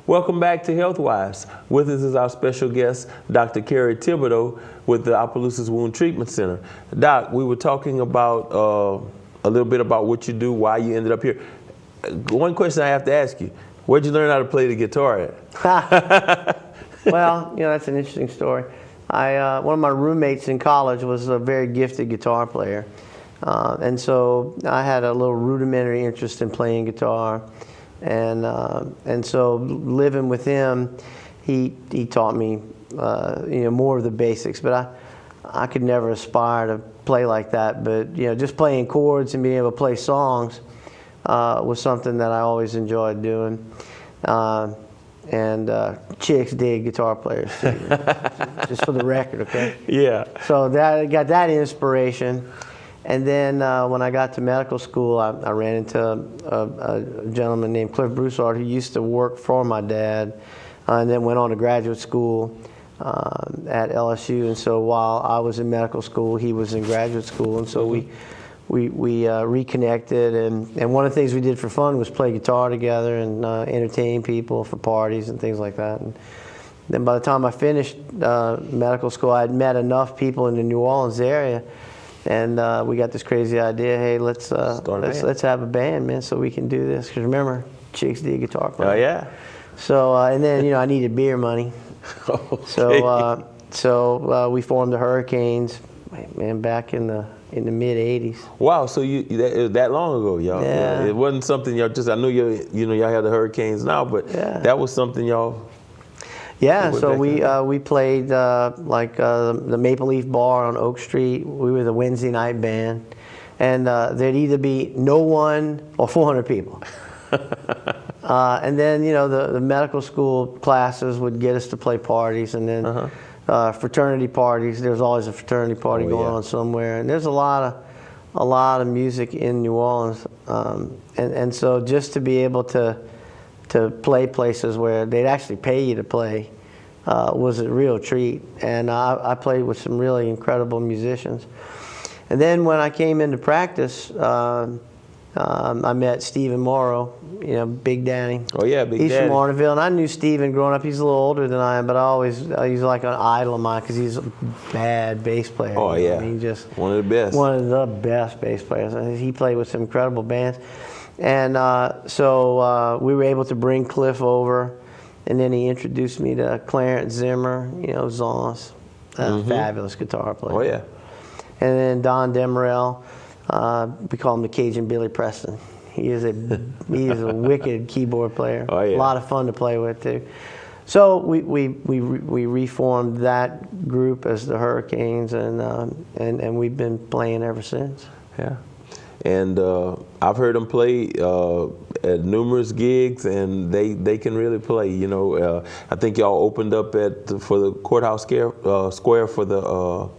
Welcome back to Healthwise. With us is our special guest, Dr. Kerry Thibodeaux with the Opelousas Wound Treatment Center. Doc, we were talking about a little bit about what you do, why you ended up here. One question I have to ask you, where'd you learn how to play the guitar at? Well, that's an interesting story. One of my roommates in college was a very gifted guitar player. And so I had a little rudimentary interest in playing guitar. And so living with him, he taught me, more of the basics. But I could never aspire to play like that. But, just playing chords and being able to play songs was something that I always enjoyed doing. And chicks dig guitar players too, just for the record, okay? Yeah. So I got that inspiration. And then when I got to medical school, I ran into a gentleman named Cliff Broussard who used to work for my dad and then went on to graduate school at LSU. And so while I was in medical school, he was in graduate school. And so we reconnected, and one of the things we did for fun was play guitar together and entertain people for parties and things like that. And then by the time I finished medical school, I had met enough people in the New Orleans area, and we got this crazy idea: hey, let's have a band, man, so we can do this. Because remember, chicks dig guitar playing. Oh yeah. So and then I needed beer money, okay. so we formed the Hurricanes, man, back in the mid '80s. Wow, so that long ago, y'all. Yeah. It wasn't something y'all just. I knew y'all had the Hurricanes now, but that was something y'all. Yeah, so we played the Maple Leaf Bar on Oak Street. We were the Wednesday night band, and there'd either be no one or 400 people. And then the medical school classes would get us to play parties, and then. Fraternity parties. There's always a fraternity party going on somewhere, and there's a lot of music in New Orleans, and so just to be able to play places where they'd actually pay you to play was a real treat. And I played with some really incredible musicians. And then when I came into practice, I met Stephen Morrow, Big Danny. Oh yeah, Big Danny. He's from Arneville, and I knew Stephen growing up. He's a little older than I am, but he's like an idol of mine because he's a bad bass player. Oh yeah, I mean, just one of the best. One of the best bass players. He played with some incredible bands, and so we were able to bring Cliff over, and then he introduced me to Clarence Zimmer, Zons, fabulous guitar player. Oh yeah, and then Don Demerel. We call him the Cajun Billy Preston. He is a wicked keyboard player. Oh, yeah. A lot of fun to play with too. So we reformed that group as the Hurricanes, and we've been playing ever since. Yeah, and I've heard them play at numerous gigs, and they can really play. I think y'all opened up for the courthouse square for the.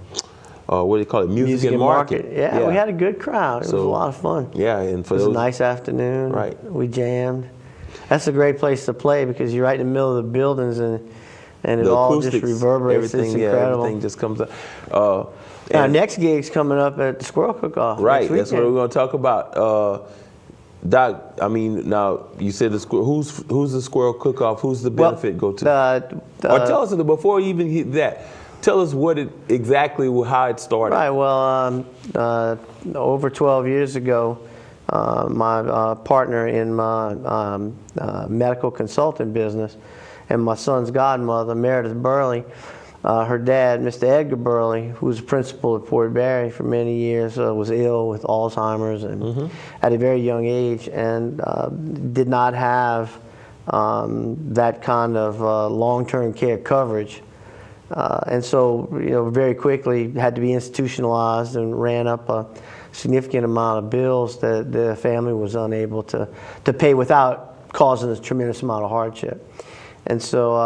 What do you call it? Music and Market. Yeah, we had a good crowd. It was a lot of fun. Yeah, and it was a nice afternoon. Right. We jammed. That's a great place to play because you're right in the middle of the buildings, and it all just reverberates. It's incredible. Everything just comes up. Our next gig's coming up at the Squirrel Cookoff. Right, that's what we're going to talk about. Doc, I mean, now you said who's the Squirrel Cookoff? Who's the benefit go to? Or tell us before you even hit that. Tell us how it started. Right. Well, over 12 years ago, my partner in my medical consulting business and my son's godmother, Meredith Burley, her dad, Mr. Edgar Burley, who was principal at Fort Barry for many years, was ill with Alzheimer's and at a very young age, and did not have that kind of long-term care coverage. And so, very quickly had to be institutionalized and ran up a significant amount of bills that the family was unable to pay without causing a tremendous amount of hardship. And so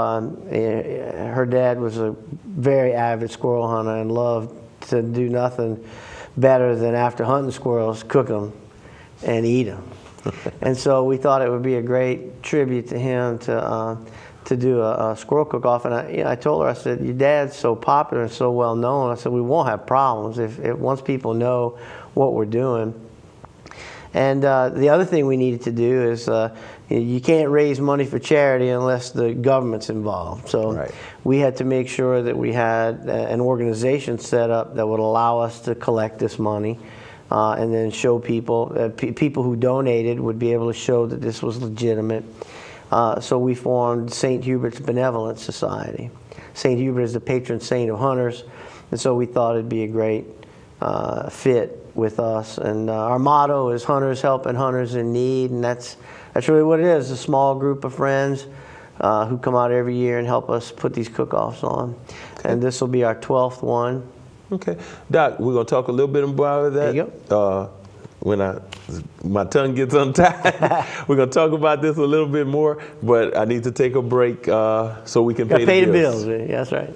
her dad was a very avid squirrel hunter and loved to do nothing better than after hunting squirrels, cook them and eat them. And so we thought it would be a great tribute to him to do a squirrel cook-off, and I told her, I said, your dad's so popular and so well known. I said, we won't have problems if once people know what we're doing. And the other thing we needed to do is, you can't raise money for charity unless the government's involved. So Right. we had to make sure that we had an organization set up that would allow us to collect this money. And then show people, people who donated would be able to show that this was legitimate. So we formed St. Hubert's Benevolent Society. St. Hubert is the patron saint of hunters, and so we thought it'd be a great fit with us. And our motto is "Hunters helping hunters in need," and that's really what it is. A small group of friends who come out every year and help us put these cook-offs on. Okay. And this will be our 12th one. Okay, Doc, we're gonna talk a little bit about that. There you go. When my tongue gets untied, we're gonna talk about this a little bit more. But I need to take a break so we can pay the bills. That's right.